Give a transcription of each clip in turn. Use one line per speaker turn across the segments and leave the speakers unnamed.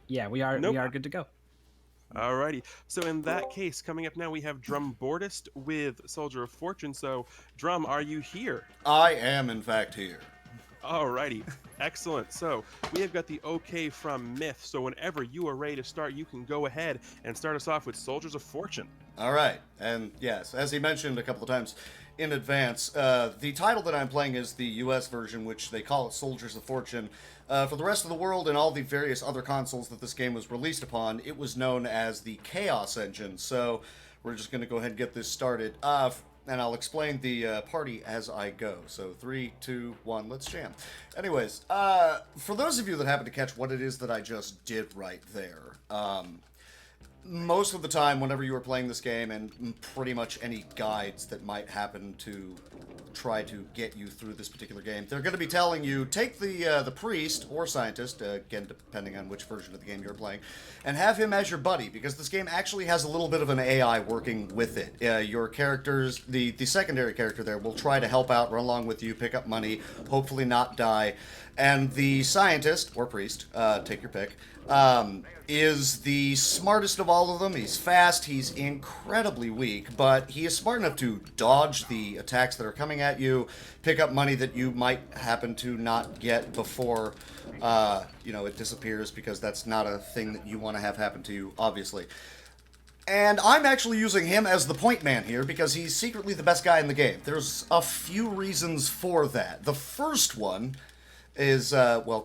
Yeah, we
Nope.
are good to go.
Alrighty. So in that case, coming up now, we have Drumboardist with Soldier of Fortune. So, Drum, are you here?
I am, in fact, here.
Alrighty. Excellent. So we have got the okay from Myth. So whenever you are ready to start, you can go ahead and start us off with Soldiers of Fortune.
All right, and yes, as he mentioned a couple of times in advance, the title that I'm playing is the US version, which they call it Soldiers of Fortune. For the rest of the world and all the various other consoles that this game was released upon, it was known as the Chaos Engine. So we're just going to go ahead and get this started. And I'll explain the party as I go. So 3, 2, 1, let's jam. Anyways, for those of you that happen to catch what it is that I just did right there, most of the time, whenever you are playing this game, and pretty much any guides that might happen to try to get you through this particular game, they're going to be telling you take the priest or scientist, again depending on which version of the game you're playing, and have him as your buddy, because this game actually has a little bit of an AI working with it. Your characters, the secondary character there, will try to help out, run along with you, pick up money, hopefully not die, and the scientist or priest, take your pick. Is the smartest of all of them. He's fast, he's incredibly weak, but he is smart enough to dodge the attacks that are coming at you, pick up money that you might happen to not get before, it disappears, because that's not a thing that you want to have happen to you, obviously. And I'm actually using him as the point man here because he's secretly the best guy in the game. There's a few reasons for that. The first one is,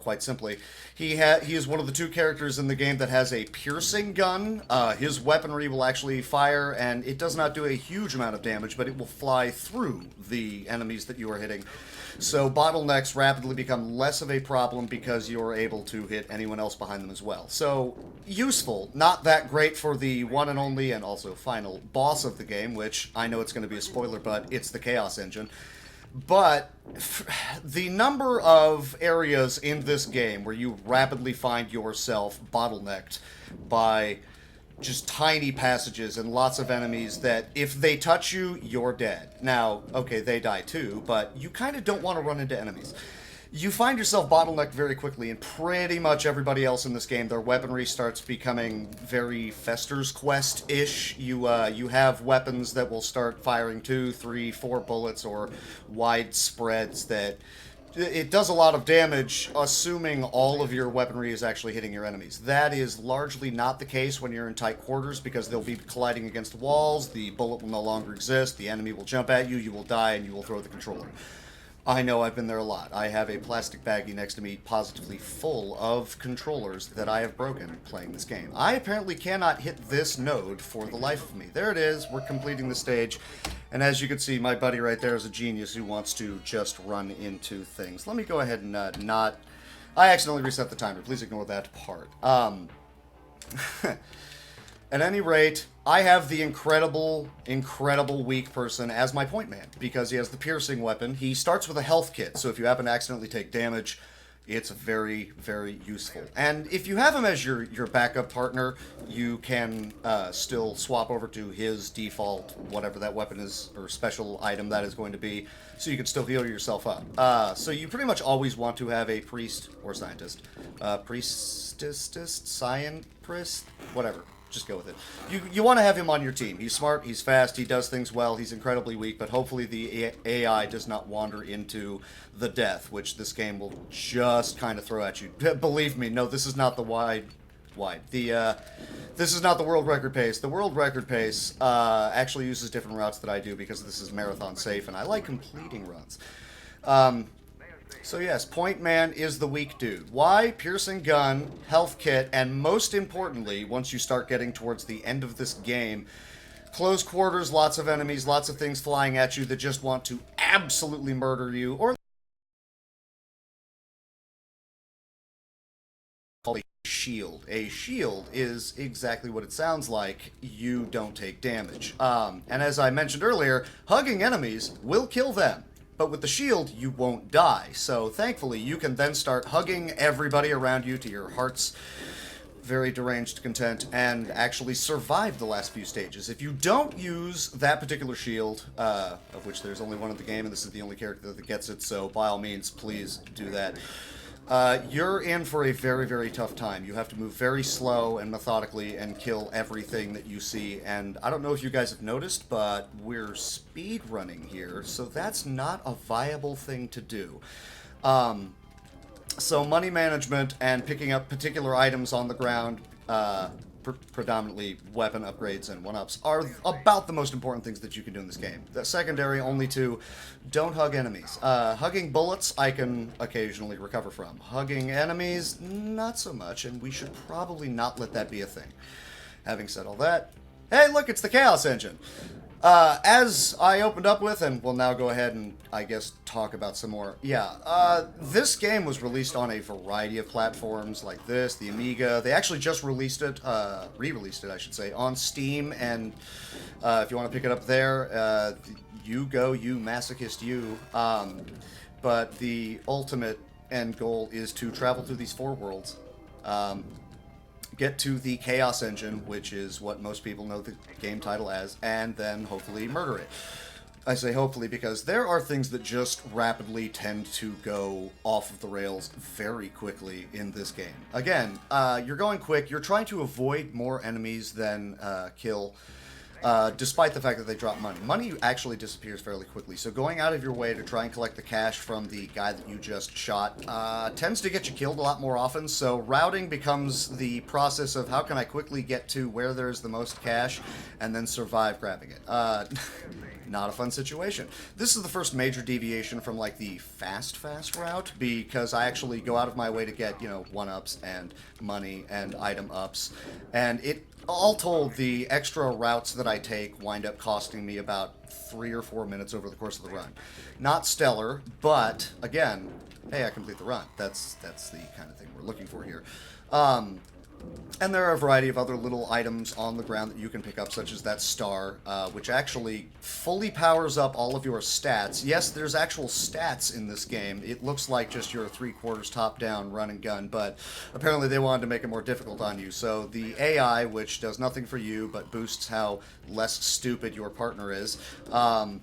quite simply, he is one of the two characters in the game that has a piercing gun. His weaponry will actually fire, and it does not do a huge amount of damage, but it will fly through the enemies that you are hitting. So bottlenecks rapidly become less of a problem because you're able to hit anyone else behind them as well. So, useful. Not that great for the one and only and also final boss of the game, which I know it's going to be a spoiler, but it's the Chaos Engine. But the number of areas in this game where you rapidly find yourself bottlenecked by just tiny passages and lots of enemies that if they touch you, you're dead. Now, okay, they die too, but you kind of don't want to run into enemies. You find yourself bottlenecked very quickly, and pretty much everybody else in this game, their weaponry starts becoming very Fester's Quest-ish. You have weapons that will start firing 2, 3, 4 bullets, or wide spreads that... It does a lot of damage, assuming all of your weaponry is actually hitting your enemies. That is largely not the case when you're in tight quarters, because they'll be colliding against walls, the bullet will no longer exist, the enemy will jump at you, you will die, and you will throw the controller. I know, I've been there a lot. I have a plastic baggie next to me positively full of controllers that I have broken playing this game. I apparently cannot hit this node for the life of me. There it is, we're completing the stage, and as you can see, my buddy right there is a genius who wants to just run into things. Let me go ahead and not... I accidentally reset the timer, please ignore that part. At any rate, I have the incredible weak person as my point man, because he has the piercing weapon. He starts with a health kit, so if you happen to accidentally take damage, it's very, very useful. And if you have him as your backup partner, you can still swap over to his default, whatever that weapon is, or special item that is going to be, so you can still heal yourself up. So you pretty much always want to have a priest or scientist. Scientist, whatever. Just go with it. You want to have him on your team. He's smart, he's fast, he does things well, he's incredibly weak, but hopefully the AI does not wander into the death, which this game will just kind of throw at you. Believe me, no, this is not the this is not the world record pace. The world record pace actually uses different routes that I do because this is marathon safe, and I like completing runs. So yes, point man is the weak dude. Why? Piercing gun, health kit, and most importantly, once you start getting towards the end of this game, close quarters, lots of enemies, lots of things flying at you that just want to absolutely murder you, or a shield. A shield is exactly what it sounds like. You don't take damage. And as I mentioned earlier, hugging enemies will kill them. But with the shield, you won't die. So thankfully, you can then start hugging everybody around you to your heart's very deranged content and actually survive the last few stages. If you don't use that particular shield, of which there's only one in the game, and this is the only character that gets it, so by all means, please do that. You're in for a very, very tough time. You have to move very slow and methodically and kill everything that you see. And I don't know if you guys have noticed, but we're speed running here, so that's not a viable thing to do. So money management and picking up particular items on the ground, predominantly weapon upgrades and one-ups, are about the most important things that you can do in this game. The secondary only to don't hug enemies. Hugging bullets, I can occasionally recover from. Hugging enemies, not so much, and we should probably not let that be a thing. Having said all that, hey, look, it's the Chaos Engine. As I opened up with, and we'll now go ahead and, I guess, talk about some more. Yeah, this game was released on a variety of platforms like this, the Amiga. They actually just released it, re-released it, I should say, on Steam, and if you want to pick it up there, you go, you masochist, you. But the ultimate end goal is to travel through these 4 worlds. Get to the Chaos Engine, which is what most people know the game title as, and then hopefully murder it. I say hopefully because there are things that just rapidly tend to go off of the rails very quickly in this game. Again, you're going quick, you're trying to avoid more enemies than kill, despite the fact that they drop money. Money actually disappears fairly quickly, so going out of your way to try and collect the cash from the guy that you just shot tends to get you killed a lot more often, so routing becomes the process of how can I quickly get to where there's the most cash and then survive grabbing it. Not a fun situation. This is the first major deviation from, like, the fast route, because I actually go out of my way to get, you know, one-ups and money and item ups, and it all told, the extra routes that I take wind up costing me about 3 or 4 minutes over the course of the run. Not stellar, but, again, hey, I complete the run. That's the kind of thing we're looking for here. And there are a variety of other little items on the ground that you can pick up, such as that star, which actually fully powers up all of your stats. Yes, there's actual stats in this game. It looks like just your 3/4 top-down run and gun, but apparently they wanted to make it more difficult on you. So the AI, which does nothing for you but boosts how less stupid your partner is, and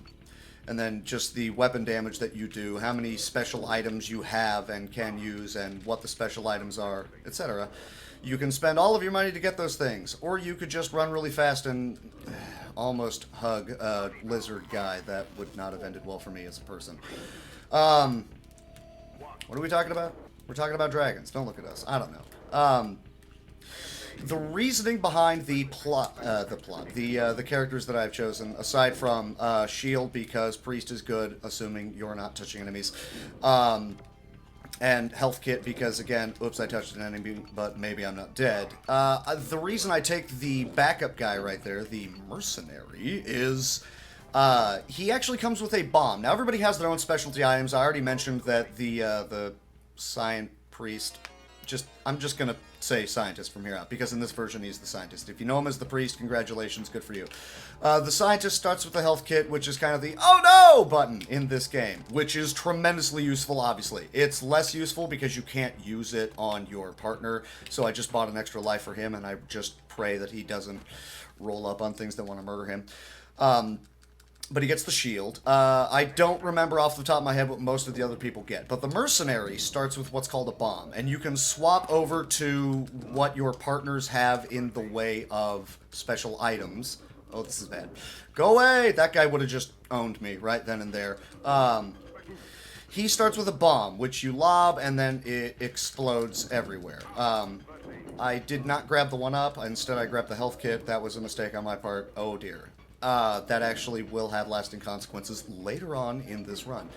then just the weapon damage that you do, how many special items you have and can use, and what the special items are, etc. You can spend all of your money to get those things, or you could just run really fast and almost hug a lizard guy. That would not have ended well for me as a person. What are we talking about? We're talking about dragons. Don't look at us. I don't know. The reasoning behind the characters that I've chosen, aside from Shield, because Priest is good, assuming you're not touching enemies, and Health Kit, because, again, oops, I touched an enemy, but maybe I'm not dead. The reason I take the backup guy right there, the Mercenary, is he actually comes with a bomb. Now, everybody has their own specialty items. I already mentioned that the Science Priest, I'm just going to say Scientist from here out, because in this version he's the Scientist. If you know him as the Priest, congratulations, good for you. The Scientist starts with the Health Kit, which is kind of the "oh no" button in this game, which is tremendously useful, obviously. It's less useful because you can't use it on your partner, so I just bought an extra life for him, and I just pray that he doesn't roll up on things that want to murder him. But he gets the shield. I don't remember off the top of my head what most of the other people get. But the Mercenary starts with what's called a bomb. And you can swap over to what your partners have in the way of special items. Oh, this is bad. Go away! That guy would have just owned me right then and there. He starts with a bomb, which you lob, and then it explodes everywhere. I did not grab the one-up. Instead, I grabbed the health kit. That was a mistake on my part. Oh, dear. That actually will have lasting consequences later on in this run.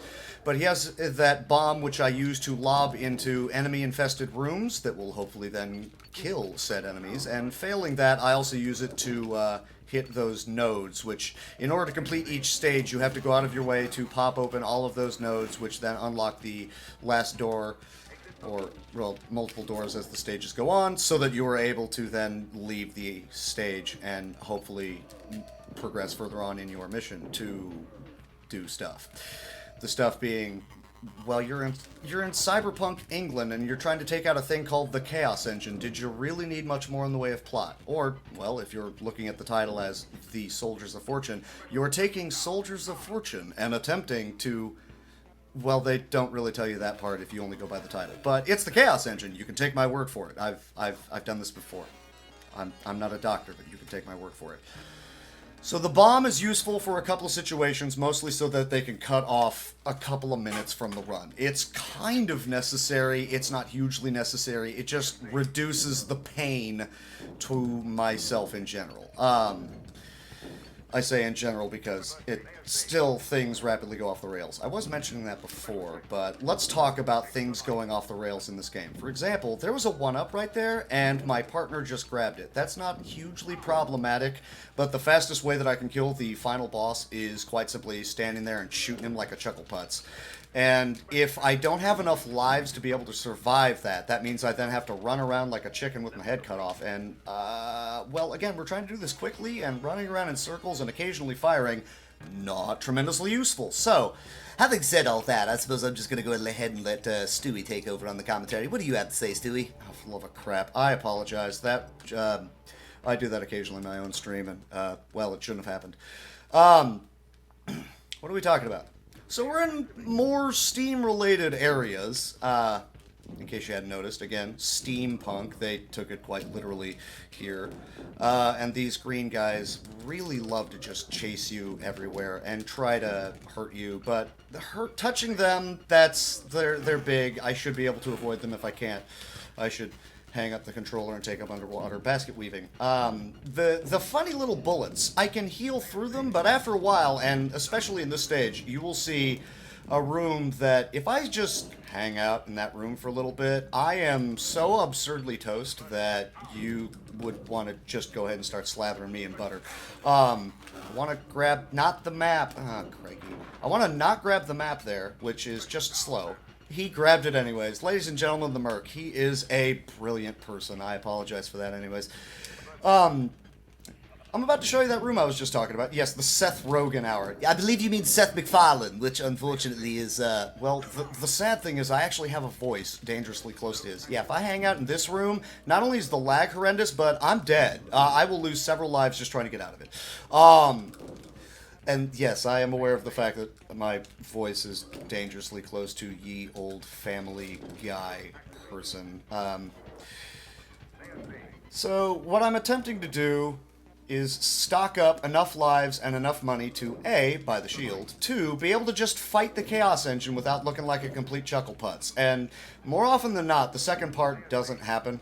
But he has that bomb, which I use to lob into enemy-infested rooms that will hopefully then kill said enemies. And failing that, I also use it to hit those nodes, which, in order to complete each stage, you have to go out of your way to pop open all of those nodes, which then unlock the last door, or, well, multiple doors as the stages go on, so that you are able to then leave the stage and hopefully progress further on in your mission to do stuff. The stuff being, well, you're in cyberpunk England and you're trying to take out a thing called the Chaos Engine. Did you really need much more in the way of plot? Or, well, if you're looking at the title as The Soldiers of Fortune, you're taking Soldiers of Fortune and attempting to Well, they don't really tell you that part if you only go by the title. But it's the Chaos Engine. You can take my word for it. I've done this before. I'm not a doctor, but you can take my word for it. So the bomb is useful for a couple of situations, mostly so that they can cut off a couple of minutes from the run. It's kind of necessary. It's not hugely necessary. It just reduces the pain to myself in general. I say in general because things rapidly go off the rails. I was mentioning that before, but let's talk about things going off the rails in this game. For example, there was a 1-up right there, and my partner just grabbed it. That's not hugely problematic, but the fastest way that I can kill the final boss is quite simply standing there and shooting him like a chuckle putz. And if I don't have enough lives to be able to survive that, that means I then have to run around like a chicken with my head cut off. And, well, again, we're trying to do this quickly, and running around in circles and occasionally firing, not tremendously useful. So, having said all that, I suppose I'm just going to go ahead and let Stewie take over on the commentary. What do you have to say, Stewie? Oh, for the love of crap. I apologize. I do that occasionally in my own stream, and, well, it shouldn't have happened. What are we talking about? So we're in more Steam-related areas. In case you hadn't noticed, again, steampunk. They took it quite literally here. And these green guys really love to just chase you everywhere and try to hurt you. But touching them, they're big. I should be able to avoid them if I can't. I should hang up the controller and take up underwater basket weaving. The funny little bullets, I can heal through them, but after a while, and especially in this stage, you will see a room that if I just hang out in that room for a little bit, I am so absurdly toast that you would want to just go ahead and start slathering me in butter. I want to grab, not the map, Craigie. I want to not grab the map there, which is just slow. He grabbed it anyways. Ladies and gentlemen, the Merc. He is a brilliant person. I apologize for that anyways. I'm about to show you that room I was just talking about. Yes, the Seth Rogen hour. I believe you mean Seth MacFarlane, which unfortunately is, well, the sad thing is I actually have a voice dangerously close to his. Yeah, if I hang out in this room, not only is the lag horrendous, but I'm dead. I will lose several lives just trying to get out of it. And yes, I am aware of the fact that my voice is dangerously close to ye old family guy person. So what I'm attempting to do is stock up enough lives and enough money to A, buy the shield, 2, be able to just fight the Chaos Engine without looking like a complete chuckle putz. And more often than not, the second part doesn't happen.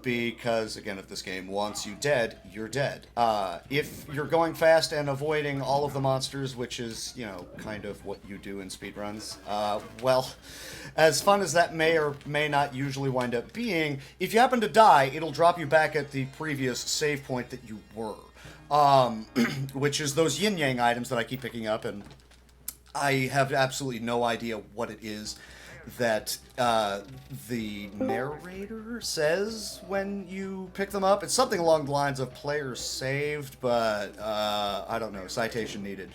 Because, again, if this game wants you dead, you're dead. If you're going fast and avoiding all of the monsters, which is, you know, kind of what you do in speedruns, well, as fun as that may or may not usually wind up being, if you happen to die, it'll drop you back at the previous save point that you were. Which is those yin-yang items that I keep picking up, and I have absolutely no idea what it is that the narrator says when you pick them up. It's something along the lines of players saved, but I don't know, citation needed.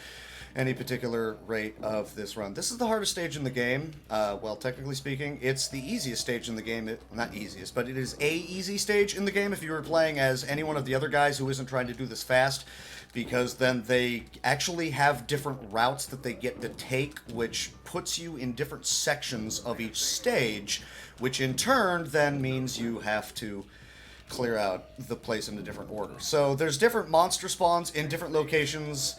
Any particular rate of this run. This is the hardest stage in the game. Well, technically speaking, it's the easiest stage in the game. Not easiest, but it is a easy stage in the game if you were playing as any one of the other guys who isn't trying to do this fast, because then they actually have different routes that they get to take, which puts you in different sections of each stage, which in turn then means you have to clear out the place in a different order. So there's different monster spawns in different locations.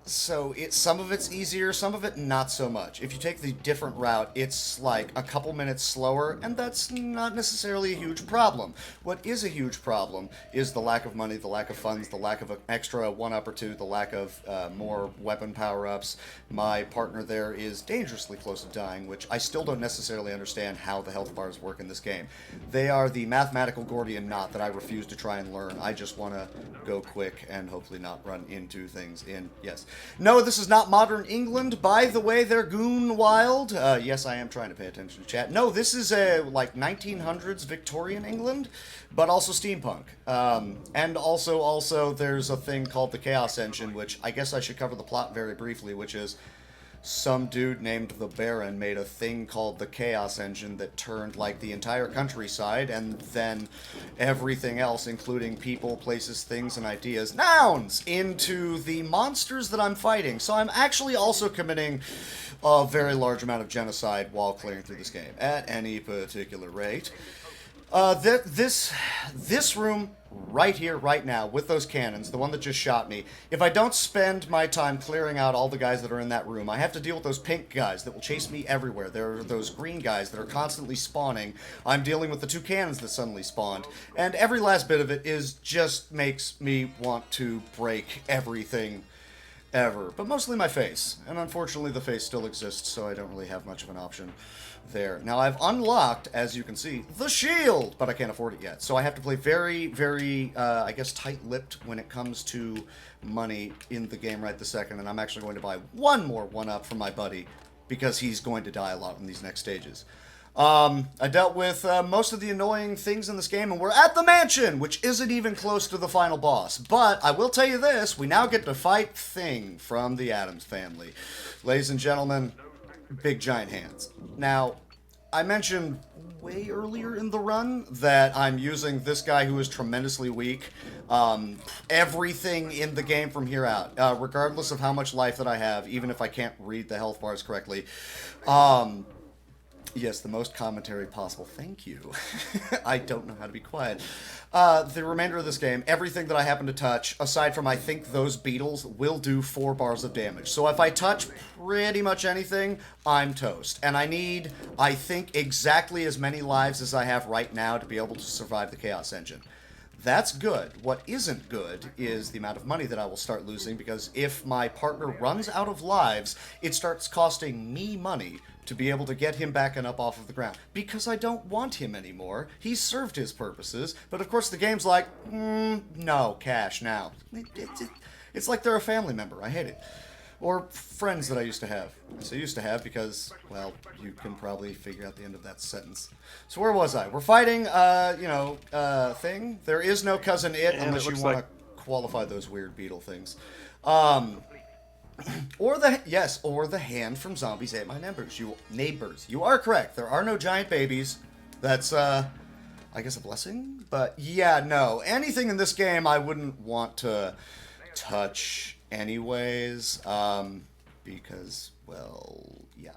So some of it's easier, some of it not so much. If you take the different route, it's like a couple minutes slower, and that's not necessarily a huge problem. What is a huge problem is the lack of money, the lack of funds, the lack of an extra 1-up or 2, the lack of more weapon power-ups. My partner there is dangerously close to dying, which I still don't necessarily understand how the health bars work in this game. They are the mathematical Gordian knot that I refuse to try and learn. I just want to go quick and hopefully not run into things in... Yes. No, this is not modern England. By the way, they're goon wild. Yes, I am trying to pay attention to chat. No, this is like 1900s Victorian England, but also steampunk. And also there's a thing called the Chaos Engine, which I guess I should cover the plot very briefly, which is some dude named the Baron made a thing called the Chaos Engine that turned like the entire countryside and then everything else, including people, places, things, and ideas, nouns, into the monsters that I'm fighting. So I'm actually also committing a very large amount of genocide while clearing through this game at any particular rate. This room right here, right now, with those cannons, the one that just shot me, if I don't spend my time clearing out all the guys that are in that room, I have to deal with those pink guys that will chase me everywhere. There are those green guys that are constantly spawning. I'm dealing with the 2 cannons that suddenly spawned. And every last bit of it is just makes me want to break everything ever. But mostly my face. And unfortunately the face still exists, so I don't really have much of an option there. Now I've unlocked, as you can see, the shield, but I can't afford it yet. So I have to play very, very, I guess, tight-lipped when it comes to money in the game right this second. And I'm actually going to buy one more 1-up from my buddy because he's going to die a lot in these next stages. I dealt with most of the annoying things in this game, and we're at the mansion, which isn't even close to the final boss. But I will tell you this, we now get to fight Thing from the Addams family. Ladies and gentlemen, big giant hands. Now, I mentioned way earlier in the run that I'm using this guy who is tremendously weak. Everything in the game from here out, regardless of how much life that I have, even if I can't read the health bars correctly. Yes, the most commentary possible. Thank you. I don't know how to be quiet. The remainder of this game, everything that I happen to touch, aside from I think those beetles, will do 4 bars of damage. So if I touch pretty much anything, I'm toast. And I need, I think, exactly as many lives as I have right now to be able to survive the Chaos Engine. That's good. What isn't good is the amount of money that I will start losing, because if my partner runs out of lives, it starts costing me money to be able to get him back and up off of the ground. Because I don't want him anymore. He's served his purposes. But of course the game's like, no, cash now. It's like they're a family member. I hate it. Or friends that I used to have. I say used to have because, well, you can probably figure out the end of that sentence. So where was I? We're fighting, Thing. There is no Cousin It
And
unless it
looks
you want
like-
to qualify those weird beetle things. Or the hand from Zombies Ate My Neighbors. You are correct. There are no giant babies. That's, I guess a blessing? But, yeah, no. Anything in this game I wouldn't want to touch anyways, because, well, yeah.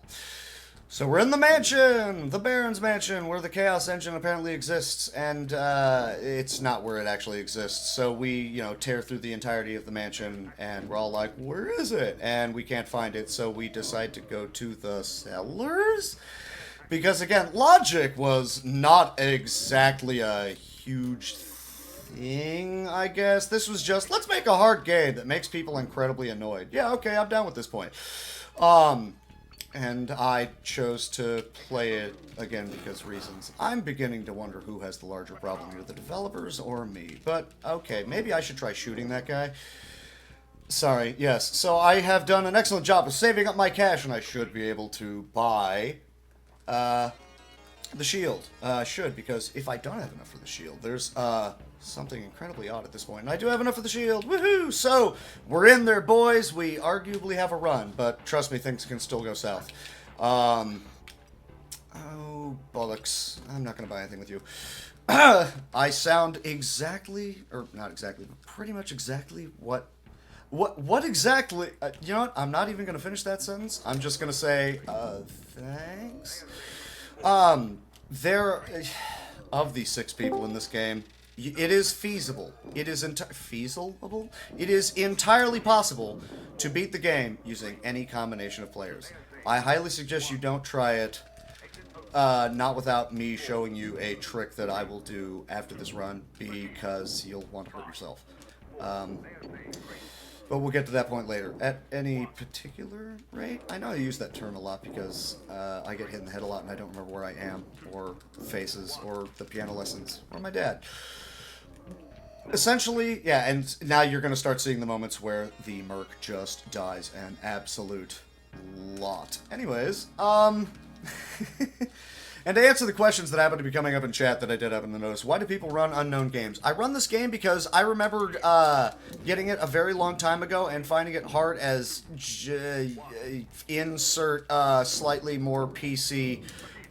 So we're in the mansion, the Baron's mansion, where the Chaos Engine apparently exists, and it's not where it actually exists. So we, tear through the entirety of the mansion, and we're all like, where is it? And we can't find it, so we decide to go to the cellars? Because, again, logic was not exactly a huge thing, I guess. This was just, let's make a hard game that makes people incredibly annoyed. Yeah, okay, I'm down with this point. And I chose to play it, again, because reasons. I'm beginning to wonder who has the larger problem here, the developers or me. But, okay, maybe I should try shooting that guy. Sorry, yes. So I have done an excellent job of saving up my cash, and I should be able to buy the shield. I should, because if I don't have enough for the shield, there's something incredibly odd at this point. And I do have enough for the shield. Woohoo! So, we're in there, boys. We arguably have a run, but trust me, things can still go south. Oh, bollocks. I'm not going to buy anything with you. I sound exactly, or not exactly, but pretty much exactly what exactly, you know what? I'm not even going to finish that sentence. I'm just going to say, thanks. Of these 6 people in this game, it is feasible. It is feasible? It is entirely possible to beat the game using any combination of players. I highly suggest you don't try it, not without me showing you a trick that I will do after this run, because you'll want to hurt yourself. But we'll get to that point later. At any particular rate? I know I use that term a lot because I get hit in the head a lot and I don't remember where I am, or faces, or the piano lessons, or my dad. Essentially, yeah, and now you're going to start seeing the moments where the merc just dies an absolute lot. Anyways, and to answer the questions that happen to be coming up in chat that I did happen to notice, why do people run unknown games? I run this game because I remembered getting it a very long time ago and finding it hard as insert slightly more PC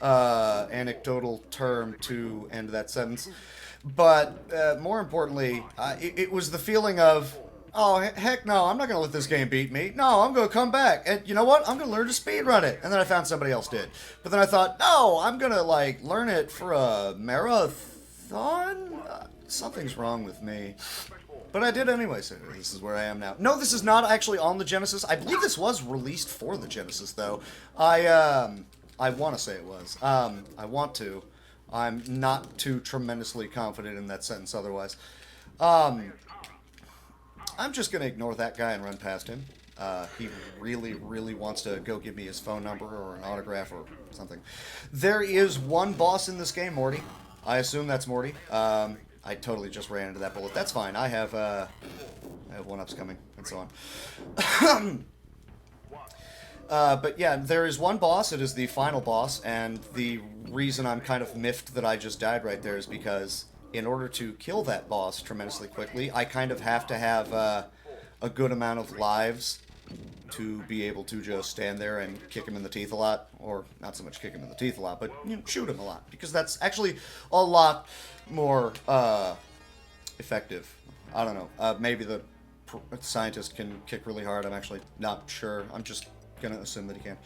anecdotal term to end that sentence. But more importantly, it was the feeling of, Oh, heck no, I'm not going to let this game beat me. No, I'm going to come back. And you know what? I'm going to learn to speedrun it. And then I found somebody else did. But then I thought, no, I'm going to, like, learn it for a marathon? Something's wrong with me. But I did anyway, so this is where I am now. No, this is not actually on the Genesis. I believe this was released for the Genesis, though. I want to say it was. I want to. I'm not too tremendously confident in that sentence otherwise. I'm just going to ignore that guy and run past him. He really, really wants to go give me his phone number or an autograph or something. There is one boss in this game, Morty. I assume that's Morty. I totally just ran into that bullet. That's fine. I have one-ups coming and so on. But yeah, there is one boss. It is the final boss, and the reason I'm kind of miffed that I just died right there is because in order to kill that boss tremendously quickly, I kind of have to have a good amount of lives to be able to just stand there and kick him in the teeth a lot. Or not so much kick him in the teeth a lot, but shoot him a lot. Because that's actually a lot more effective. I don't know. Maybe the scientist can kick really hard. I'm actually not sure. I'm just going to assume that he can.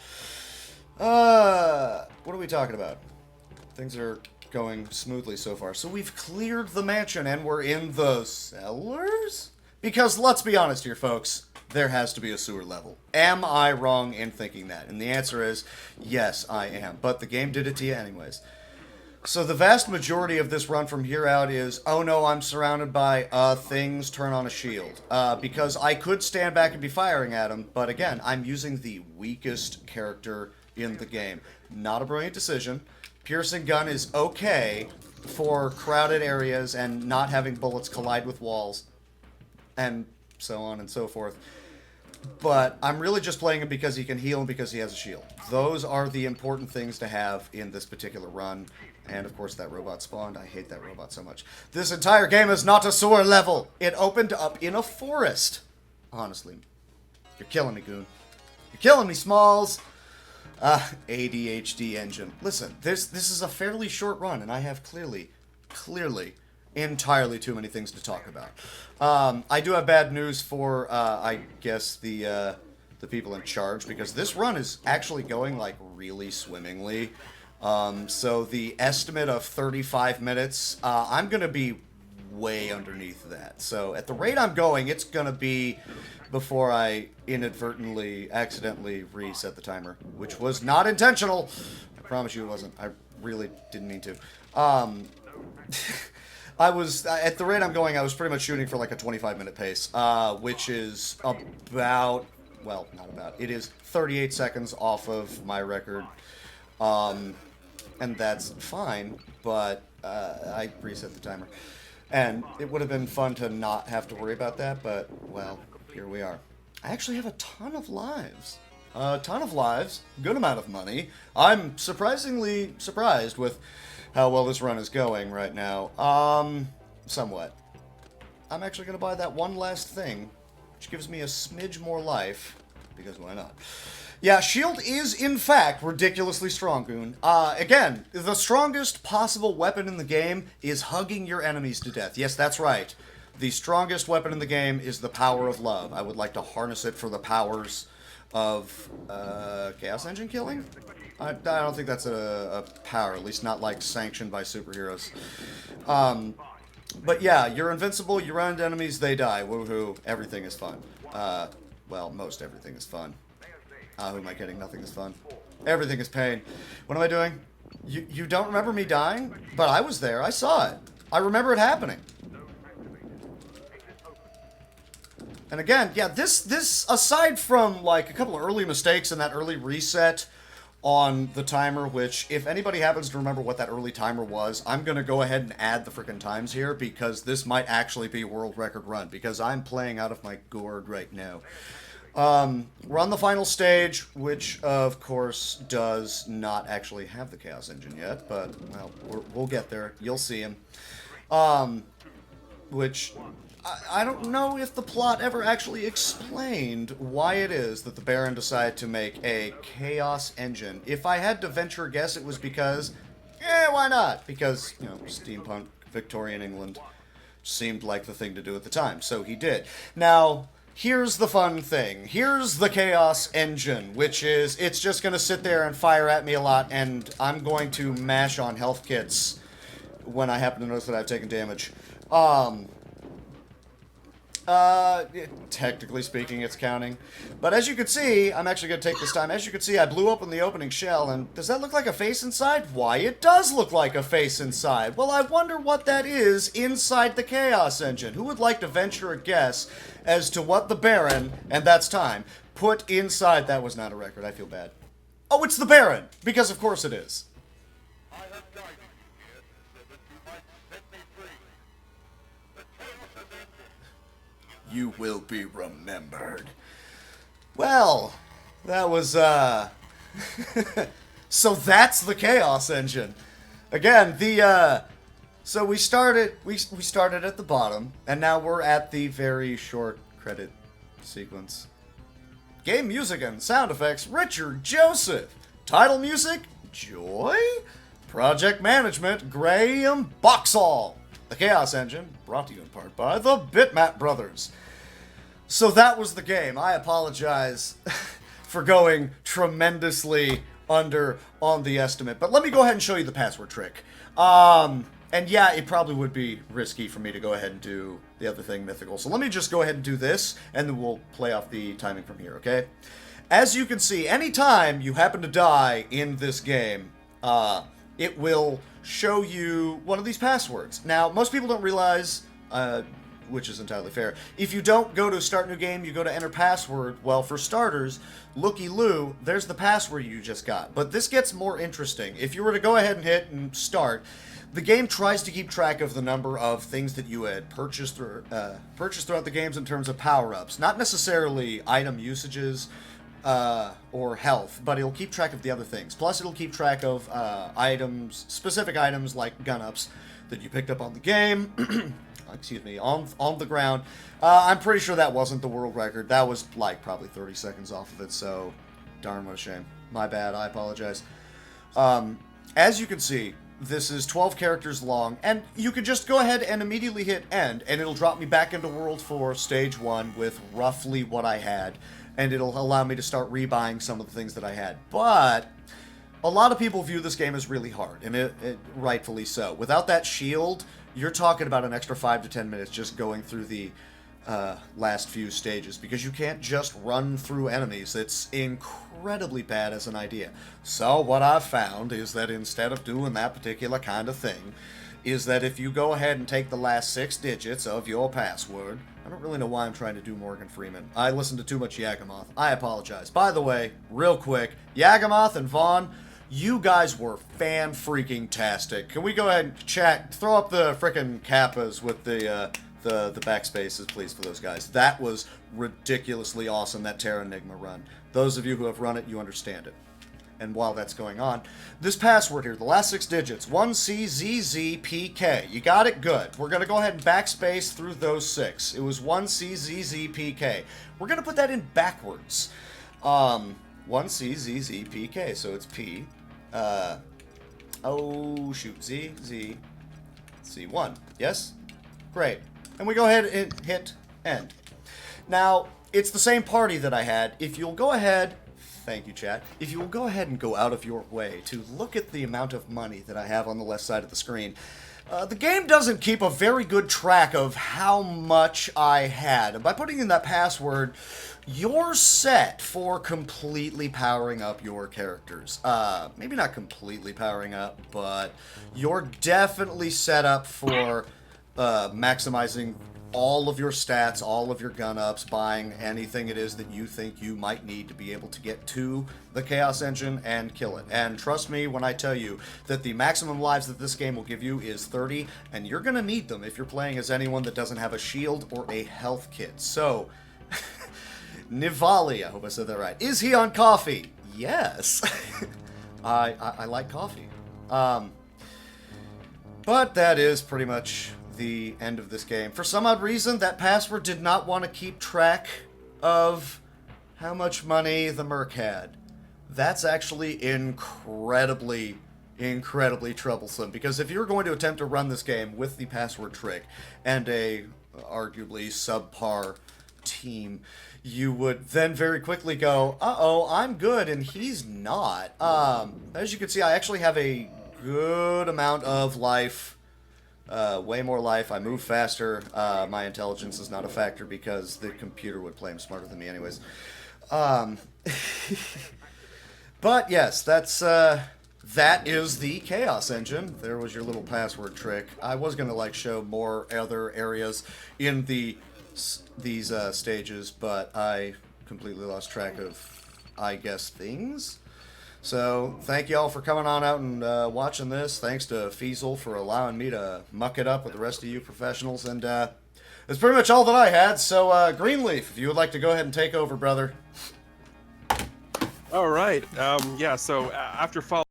What are we talking about? Things are going smoothly so far. So we've cleared the mansion and we're in the cellars? Because let's be honest here, folks. There has to be a sewer level. Am I wrong in thinking that? And the answer is, yes, I am. But the game did it to you anyways. So the vast majority of this run from here out is, oh no, I'm surrounded by things, turn on a shield. Because I could stand back and be firing at them, but again, I'm using the weakest character in the game. Not a brilliant decision. Piercing gun is okay for crowded areas and not having bullets collide with walls. And so on and so forth. But I'm really just playing him because he can heal and because he has a shield. Those are the important things to have in this particular run. And of course that robot spawned. I hate that robot so much. This entire game is not a sewer level. It opened up in a forest. Honestly. You're killing me, Goon. You're killing me, Smalls. ADHD engine. Listen, this is a fairly short run, and I have clearly, entirely too many things to talk about. I do have bad news for, I guess, the people in charge, because this run is actually going, like, really swimmingly. So the estimate of 35 minutes, I'm going to be way underneath that. So at the rate I'm going, it's going to be before I inadvertently, accidentally reset the timer, which was not intentional. I promise you it wasn't. I really didn't mean to. I was, at the rate I'm going, I was pretty much shooting for like a 25-minute pace, which is about, well, not about, it is 38 seconds off of my record. And that's fine, but I reset the timer. And it would have been fun to not have to worry about that, but, well, here we are. I actually have a ton of lives. A ton of lives, good amount of money. I'm surprisingly surprised with how well this run is going right now. Somewhat. I'm actually going to buy that one last thing, which gives me a smidge more life, because why not? Yeah, shield is, in fact, ridiculously strong, Goon. Again, the strongest possible weapon in the game is hugging your enemies to death. Yes, that's right. The strongest weapon in the game is the power of love. I would like to harness it for the powers of, Chaos Engine killing? I don't think that's a power, at least not, like, sanctioned by superheroes. But yeah, you're invincible, you run into enemies, they die. Woohoo, everything is fun. Well, most everything is fun. Who am I kidding? Nothing is fun. Everything is pain. What am I doing? You don't remember me dying? But I was there. I saw it. I remember it happening. And again, yeah, this aside from, like, a couple of early mistakes and that early reset on the timer, which, if anybody happens to remember what that early timer was, I'm going to go ahead and add the frickin' times here, because this might actually be a world record run, because I'm playing out of my gourd right now. We're on the final stage, which, of course, does not actually have the Chaos Engine yet, but, well, we'll get there. You'll see him. Which, I don't know if the plot ever actually explained why it is that the Baron decided to make a Chaos Engine. If I had to venture a guess, it was because, why not? Because, you know, steampunk, Victorian England. seemed like the thing to do at the time, so he did. Now, here's the fun thing. Here's the Chaos Engine, which is, it's just going to sit there and fire at me a lot, and I'm going to mash on health kits when I happen to notice that I've taken damage. Technically speaking, it's counting. But as you can see, I'm actually going to take this time. As you can see, I blew open the opening shell, and does that look like a face inside? Why, it does look like a face inside. Well, I wonder what that is inside the Chaos Engine. Who would like to venture a guess as to what the Baron, and that's time, put inside? That was not a record. I feel bad. Oh, it's the Baron! Because of course it is. You will be remembered. Well, that was, so that's the Chaos Engine. Again, so we started at the bottom, and now we're at the very short credit sequence. Game music and sound effects, Richard Joseph. Title music, Joy. Project management, Graham Boxall. The Chaos Engine, brought to you in part by the Bitmap Brothers. So that was the game. I apologize for going tremendously under on the estimate. But let me go ahead and show you the password trick. And yeah, it probably would be risky for me to go ahead and do the other thing, mythical. So let me just go ahead and do this, and then we'll play off the timing from here, okay? As you can see, anytime you happen to die in this game, it will show you one of these passwords. Now, most people don't realize, which is entirely fair, if you don't go to start new game, you go to enter password, well, for starters, looky-loo, there's the password you just got. But this gets more interesting. If you were to go ahead and hit and start, the game tries to keep track of the number of things that you had purchased throughout the games in terms of power-ups. Not necessarily item usages, or health, but it'll keep track of the other things. Plus, it'll keep track of items, specific items like gun-ups that you picked up on the game, excuse me, on the ground. I'm pretty sure that wasn't the world record. That was, like, probably 30 seconds off of it, so darn, what a shame. My bad, I apologize. As you can see, this is 12 characters long, and you could just go ahead and immediately hit end, and it'll drop me back into World 4, Stage 1, with roughly what I had. And it'll allow me to start rebuying some of the things that I had. But a lot of people view this game as really hard, and it rightfully so. Without that shield, you're talking about an extra 5 to 10 minutes just going through the last few stages, because you can't just run through enemies. It's incredibly bad as an idea. So what I've found is that instead of doing that particular kind of thing, is that if you go ahead and take the last 6 digits of your password, I don't really know why I'm trying to do Morgan Freeman. I listened to too much Yagamoth. I apologize. By the way, real quick, Yagamoth and Vaughn, you guys were fan-freaking-tastic. Can we go ahead and chat, throw up the frickin' kappas with the backspaces, please, for those guys. That was ridiculously awesome, that Terra Enigma run. Those of you who have run it, you understand it. And while that's going on, this password here, the last 6 digits, 1CZZPK. You got it? Good. We're going to go ahead and backspace through those 6. It was 1CZZPK. We're going to put that in backwards. 1CZZPK, so it's P. Oh, shoot. Z, C1. Yes? Great. And we go ahead and hit end. Now, it's the same party that I had. If you'll go ahead... Thank you, chat. If you will go ahead and go out of your way to look at the amount of money that I have on the left side of the screen, the game doesn't keep a very good track of how much I had. And by putting in that password, you're set for completely powering up your characters. Maybe not completely powering up, but you're definitely set up for maximizing all of your stats, all of your gun-ups, buying anything it is that you think you might need to be able to get to the Chaos Engine and kill it. And trust me when I tell you that the maximum lives that this game will give you is 30, and you're going to need them if you're playing as anyone that doesn't have a shield or a health kit. So, Nivali, I hope I said that right. Is he on coffee? Yes. I like coffee. But that is pretty much the end of this game. For some odd reason, that password did not want to keep track of how much money the merc had. That's actually incredibly incredibly troublesome, because if you're going to attempt to run this game with the password trick and a arguably subpar team, you would then very quickly go, uh-oh, I'm good and he's not. As you can see, I actually have a good amount of life, way more life. I move faster. My intelligence is not a factor because the computer would play him smarter than me anyways. But yes, that is the Chaos Engine. There was your little password trick. I was going to like show more other areas in these stages, but I completely lost track of, I guess, things. So thank you all for coming on out and watching this. Thanks to Feasel for allowing me to muck it up with the rest of you professionals. And that's pretty much all that I had. So Greenleaf, if you would like to go ahead and take over, brother.
All right. Yeah. So after following